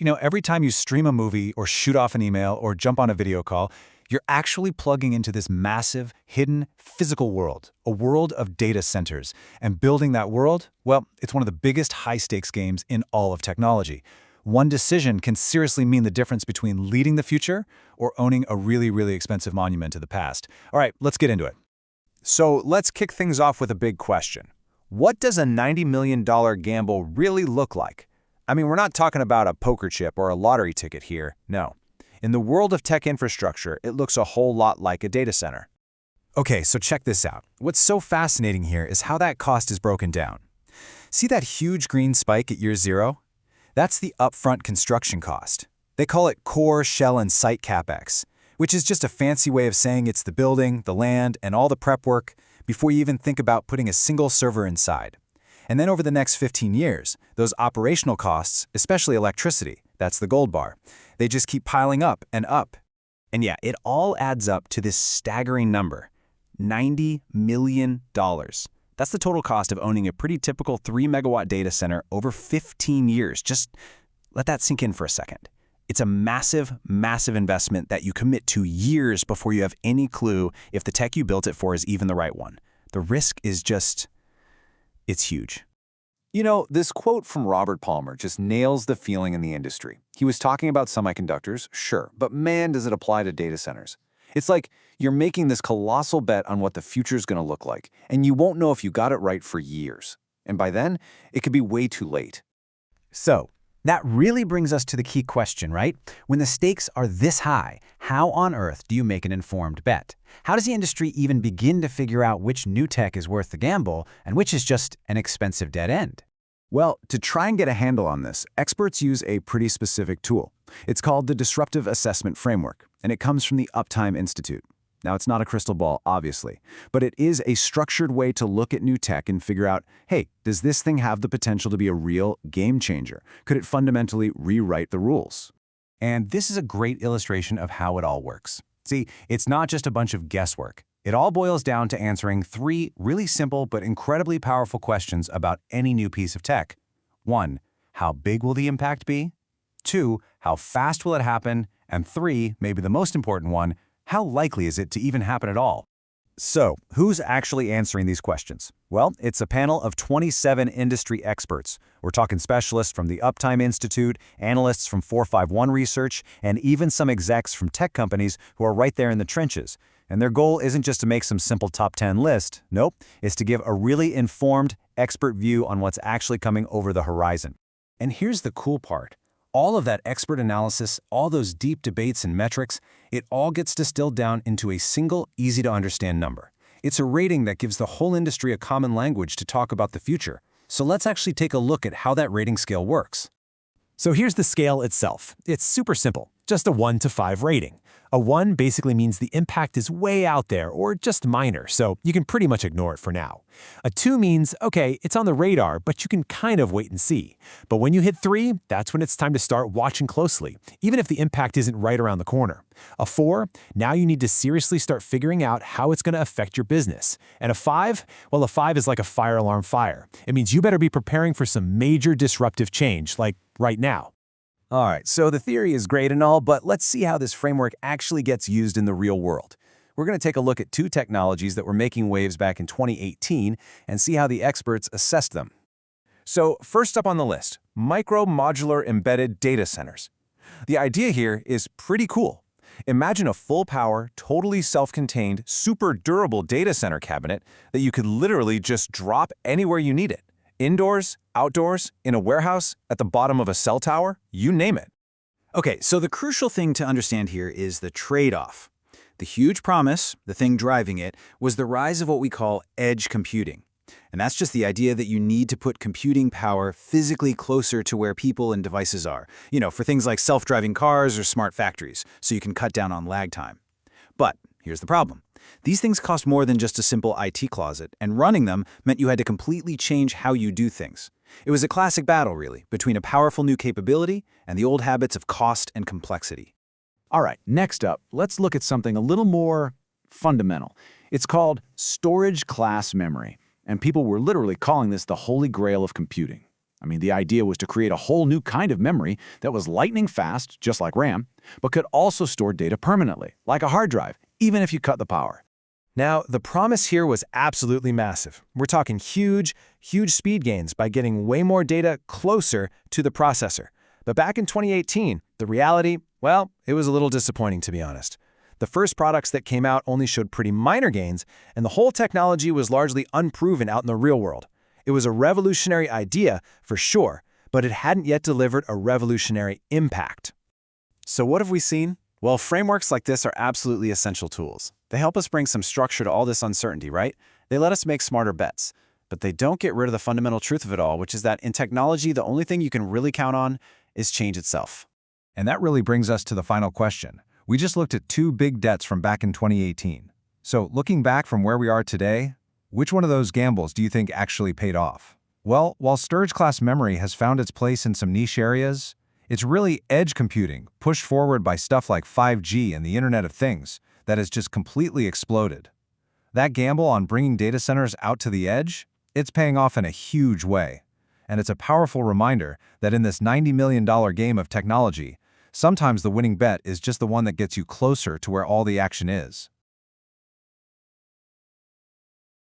Every time you stream a movie or shoot off an email or jump on a video call, you're actually plugging into this massive, hidden, physical world, a world of data centers. And building that world, well, it's one of the biggest high-stakes games in all of technology. One decision can seriously mean the difference between leading the future or owning a really, really expensive monument to the past. All right, let's get into it. So let's kick things off with a big question. What does a $90 million gamble really look like? I mean, we're not talking about a poker chip or a lottery ticket here, no. In the world of tech infrastructure, it looks a whole lot like a data center. Okay, so check this out. What's so fascinating here is how that cost is broken down. See that huge green spike at year zero? That's the upfront construction cost. They call it core, shell, and site CapEx, which is just a fancy way of saying it's the building, the land, and all the prep work before you even think about putting a single server inside. And then over the next 15 years, those operational costs, especially electricity, that's the gold bar, they just keep piling up and up. And yeah, it all adds up to this staggering number, $90 million. That's the total cost of owning a pretty typical 3-megawatt data center over 15 years. Just let that sink in for a second. It's a massive, massive investment that you commit to years before you have any clue if the tech you built it for is even the right one. The risk is just, it's huge. You know, this quote from Robert Palmer just nails the feeling in the industry. He was talking about semiconductors, sure, but man, does it apply to data centers. It's like you're making this colossal bet on what the future is going to look like, and you won't know if you got it right for years. And by then, it could be way too late. So, that really brings us to the key question, right? When the stakes are this high, how on earth do you make an informed bet? How does the industry even begin to figure out which new tech is worth the gamble and which is just an expensive dead end? Well, to try and get a handle on this, experts use a pretty specific tool. It's called the Disruptive Assessment Framework, and it comes from the Uptime Institute. Now, it's not a crystal ball, obviously, but it is a structured way to look at new tech and figure out, hey, does this thing have the potential to be a real game changer? Could it fundamentally rewrite the rules? And this is a great illustration of how it all works. See, it's not just a bunch of guesswork. It all boils down to answering 3 really simple but incredibly powerful questions about any new piece of tech. 1, how big will the impact be? 2, how fast will it happen? And 3, maybe the most important one, how likely is it to even happen at all? So, who's actually answering these questions? Well, it's a panel of 27 industry experts. We're talking specialists from the Uptime Institute, analysts from 451 Research, and even some execs from tech companies who are right there in the trenches. And their goal isn't just to make some simple top 10 list. Nope, it's to give a really informed, expert view on what's actually coming over the horizon. And here's the cool part. All of that expert analysis, all those deep debates and metrics, it all gets distilled down into a single, easy-to-understand number. It's a rating that gives the whole industry a common language to talk about the future. So let's actually take a look at how that rating scale works. So here's the scale itself. It's super simple, just a 1 to 5 rating. A 1 basically means the impact is way out there or just minor, so you can pretty much ignore it for now. A 2 means, okay, it's on the radar, but you can kind of wait and see. But when you hit 3, that's when it's time to start watching closely, even if the impact isn't right around the corner. A 4, now you need to seriously start figuring out how it's going to affect your business. And a 5, well, a 5 is like a fire alarm fire. It means you better be preparing for some major disruptive change, like right now. All right, so the theory is great and all, but let's see how this framework actually gets used in the real world. We're going to take a look at 2 technologies that were making waves back in 2018 and see how the experts assessed them. So first up on the list, micro-modular embedded data centers. The idea here is pretty cool. Imagine a full-power, totally self-contained, super durable data center cabinet that you could literally just drop anywhere you need it. Indoors, outdoors, in a warehouse, at the bottom of a cell tower, you name it. Okay, so the crucial thing to understand here is the trade-off. The huge promise, the thing driving it, was the rise of what we call edge computing. And that's just the idea that you need to put computing power physically closer to where people and devices are, for things like self-driving cars or smart factories, so you can cut down on lag time. But here's the problem. These things cost more than just a simple IT closet, and running them meant you had to completely change how you do things. It was a classic battle, really, between a powerful new capability and the old habits of cost and complexity. All right, next up, let's look at something a little more fundamental. It's called storage class memory, and people were literally calling this the holy grail of computing. I mean, the idea was to create a whole new kind of memory that was lightning fast, just like RAM, but could also store data permanently, like a hard drive, even if you cut the power. Now, the promise here was absolutely massive. We're talking huge speed gains by getting way more data closer to the processor. But back in 2018, the reality, well, it was a little disappointing, to be honest. The first products that came out only showed pretty minor gains, and the whole technology was largely unproven out in the real world. It was a revolutionary idea, for sure, but it hadn't yet delivered a revolutionary impact. So what have we seen? Well, frameworks like this are absolutely essential tools. They help us bring some structure to all this uncertainty, right? They let us make smarter bets. But they don't get rid of the fundamental truth of it all, which is that in technology, the only thing you can really count on is change itself. And that really brings us to the final question. We just looked at two big debts from back in 2018. So looking back from where we are today, which one of those gambles do you think actually paid off? Well, while storage-class memory has found its place in some niche areas, it's really edge computing, pushed forward by stuff like 5G and the Internet of Things, that has just completely exploded. That gamble on bringing data centers out to the edge, it's paying off in a huge way. And it's a powerful reminder that in this $90 million game of technology, sometimes the winning bet is just the one that gets you closer to where all the action is.